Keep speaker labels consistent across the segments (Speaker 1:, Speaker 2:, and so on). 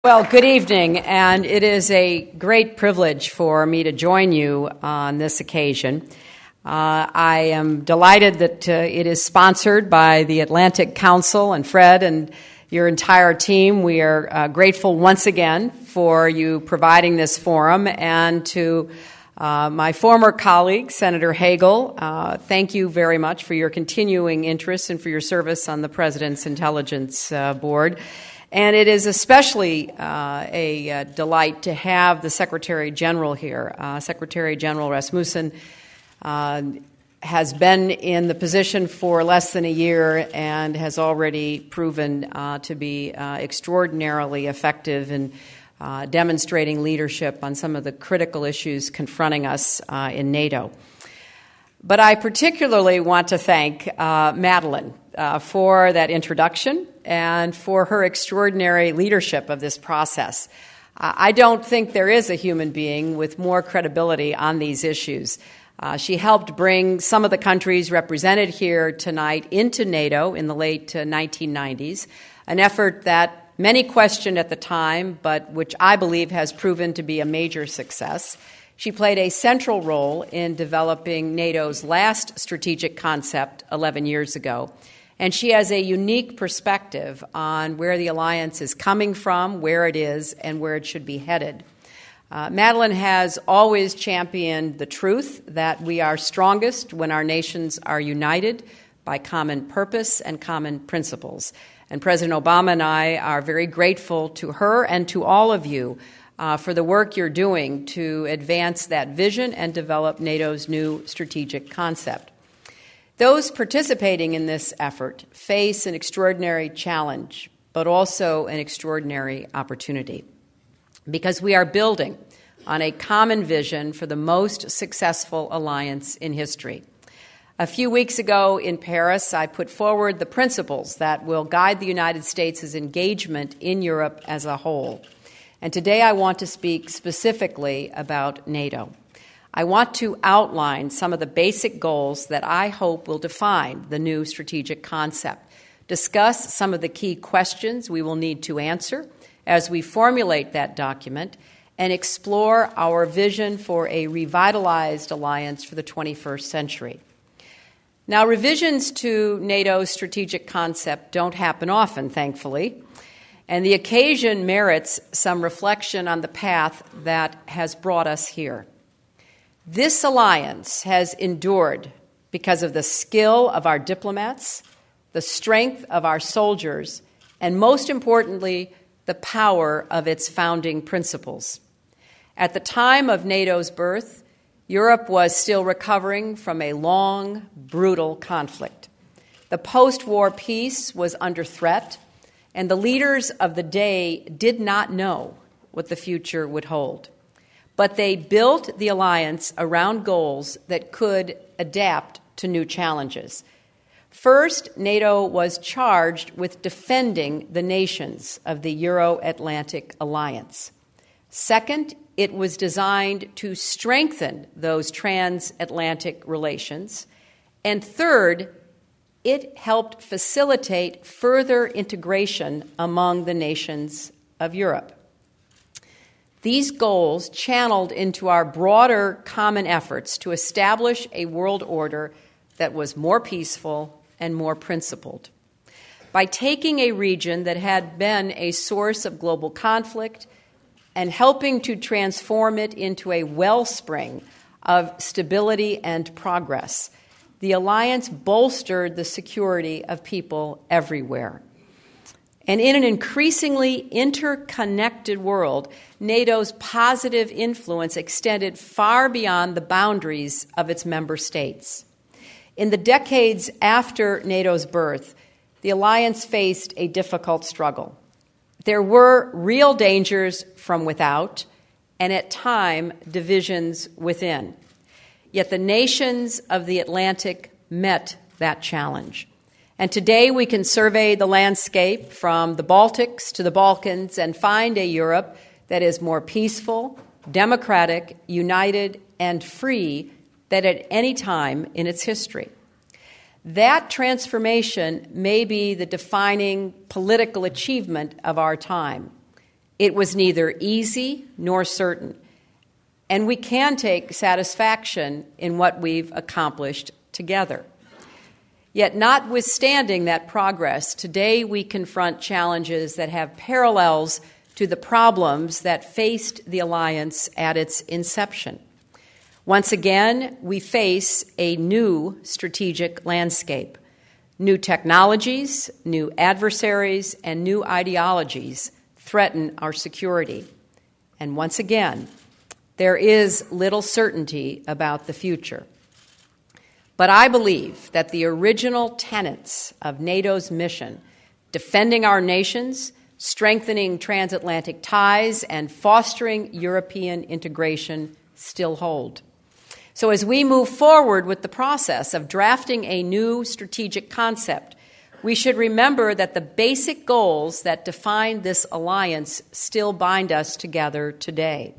Speaker 1: Well, good evening, and it is a great privilege for me to join you on this occasion. I am delighted that it is sponsored by the Atlantic Council and Fred and your entire team. We are grateful once again for you providing this forum, and to my former colleague, Senator Hagel, thank you very much for your continuing interest and for your service on the President's Intelligence Board. And it is especially a delight to have the Secretary General here. Secretary General Rasmussen has been in the position for less than a year and has already proven to be extraordinarily effective in demonstrating leadership on some of the critical issues confronting us in NATO. But I particularly want to thank Madeleine for that introduction and for her extraordinary leadership of this process. I don't think there is a human being with more credibility on these issues. She helped bring some of the countries represented here tonight into NATO in the late 1990s, an effort that many questioned at the time, but which I believe has proven to be a major success. She played a central role in developing NATO's last strategic concept 11 years ago. And she has a unique perspective on where the alliance is coming from, where it is, and where it should be headed. Madeleine has always championed the truth that we are strongest when our nations are united by common purpose and common principles. And President Obama and I are very grateful to her and to all of you for the work you're doing to advance that vision and develop NATO's new strategic concept. Those participating in this effort face an extraordinary challenge, but also an extraordinary opportunity, because we are building on a common vision for the most successful alliance in history. A few weeks ago in Paris, I put forward the principles that will guide the United States' engagement in Europe as a whole. And today I want to speak specifically about NATO. I want to outline some of the basic goals that I hope will define the new strategic concept, discuss some of the key questions we will need to answer as we formulate that document, and explore our vision for a revitalized alliance for the 21st century. Now, revisions to NATO's strategic concept don't happen often, thankfully, and the occasion merits some reflection on the path that has brought us here. This alliance has endured because of the skill of our diplomats, the strength of our soldiers, and most importantly, the power of its founding principles. At the time of NATO's birth, Europe was still recovering from a long, brutal conflict. The post-war peace was under threat, and the leaders of the day did not know what the future would hold. But they built the alliance around goals that could adapt to new challenges. First, NATO was charged with defending the nations of the Euro-Atlantic Alliance. Second, it was designed to strengthen those transatlantic relations. And third, it helped facilitate further integration among the nations of Europe. These goals channeled into our broader common efforts to establish a world order that was more peaceful and more principled. By taking a region that had been a source of global conflict and helping to transform it into a wellspring of stability and progress, the alliance bolstered the security of people everywhere. And in an increasingly interconnected world, NATO's positive influence extended far beyond the boundaries of its member states. In the decades after NATO's birth, the alliance faced a difficult struggle. There were real dangers from without, and at times, divisions within. Yet the nations of the Atlantic met that challenge. And today we can survey the landscape from the Baltics to the Balkans and find a Europe that is more peaceful, democratic, united, and free than at any time in its history. That transformation may be the defining political achievement of our time. It was neither easy nor certain, and we can take satisfaction in what we've accomplished together. Yet, notwithstanding that progress, today we confront challenges that have parallels to the problems that faced the alliance at its inception. Once again, we face a new strategic landscape. New technologies, new adversaries, and new ideologies threaten our security. And once again, there is little certainty about the future. But I believe that the original tenets of NATO's mission, defending our nations, strengthening transatlantic ties, and fostering European integration, still hold. So as we move forward with the process of drafting a new strategic concept, we should remember that the basic goals that define this alliance still bind us together today.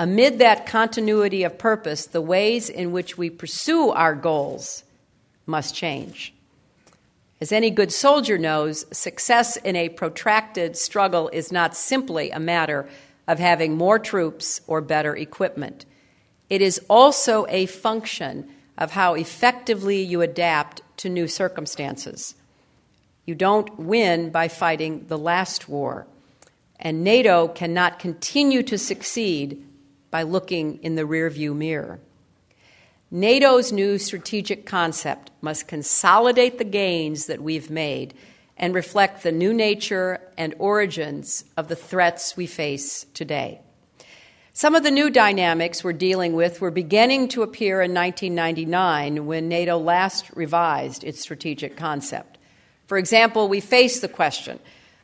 Speaker 1: Amid that continuity of purpose, the ways in which we pursue our goals must change. As any good soldier knows, success in a protracted struggle is not simply a matter of having more troops or better equipment. It is also a function of how effectively you adapt to new circumstances. You don't win by fighting the last war, and NATO cannot continue to succeed by looking in the rearview mirror. NATO's new strategic concept must consolidate the gains that we've made and reflect the new nature and origins of the threats we face today. Some of the new dynamics we're dealing with were beginning to appear in 1999 when NATO last revised its strategic concept. For example, we faced the question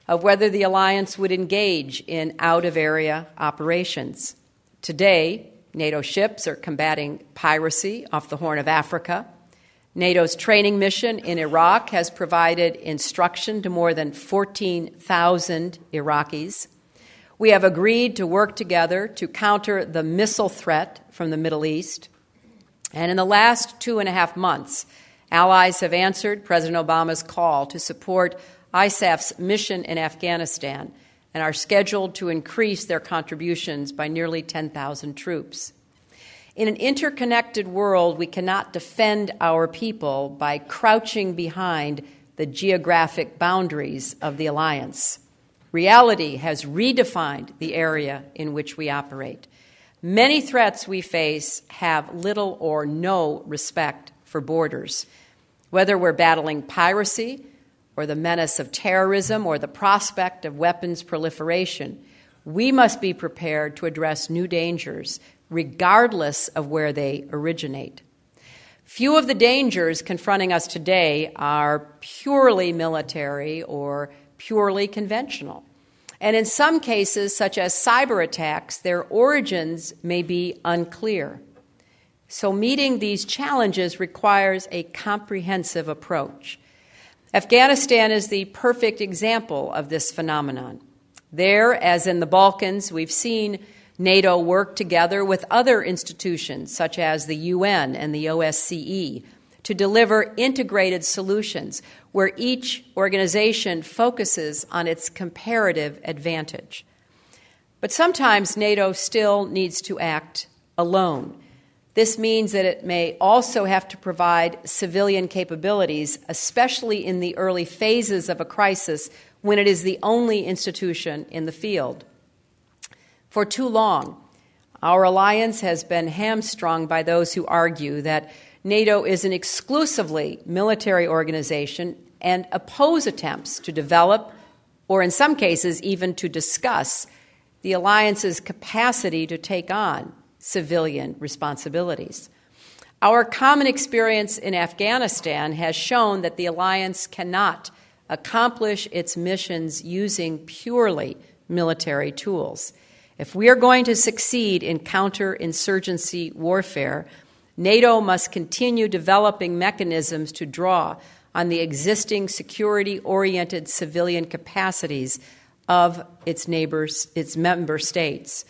Speaker 1: of whether the alliance would engage in out-of-area operations. Today, NATO ships are combating piracy off the Horn of Africa. NATO's training mission in Iraq has provided instruction to more than 14,000 Iraqis. We have agreed to work together to counter the missile threat from the Middle East. And in the last 2.5 months, allies have answered President Obama's call to support ISAF's mission in Afghanistan and are scheduled to increase their contributions by nearly 10,000 troops. In an interconnected world, we cannot defend our people by crouching behind the geographic boundaries of the alliance. Reality has redefined the area in which we operate. Many threats we face have little or no respect for borders. Whether we're battling piracy, or the menace of terrorism, or the prospect of weapons proliferation, we must be prepared to address new dangers, regardless of where they originate. Few of the dangers confronting us today are purely military or purely conventional. And in some cases, such as cyber attacks, their origins may be unclear. So meeting these challenges requires a comprehensive approach. Afghanistan is the perfect example of this phenomenon. There, as in the Balkans, we've seen NATO work together with other institutions, such as the UN and the OSCE, to deliver integrated solutions where each organization focuses on its comparative advantage. But sometimes NATO still needs to act alone. This means that it may also have to provide civilian capabilities, especially in the early phases of a crisis when it is the only institution in the field. For too long, our alliance has been hamstrung by those who argue that NATO is an exclusively military organization and oppose attempts to develop, or in some cases even to discuss, the alliance's capacity to take on civilian responsibilities. Our common experience in Afghanistan has shown that the alliance cannot accomplish its missions using purely military tools. If we are going to succeed in counterinsurgency warfare, NATO must continue developing mechanisms to draw on the existing security-oriented civilian capacities of its member states.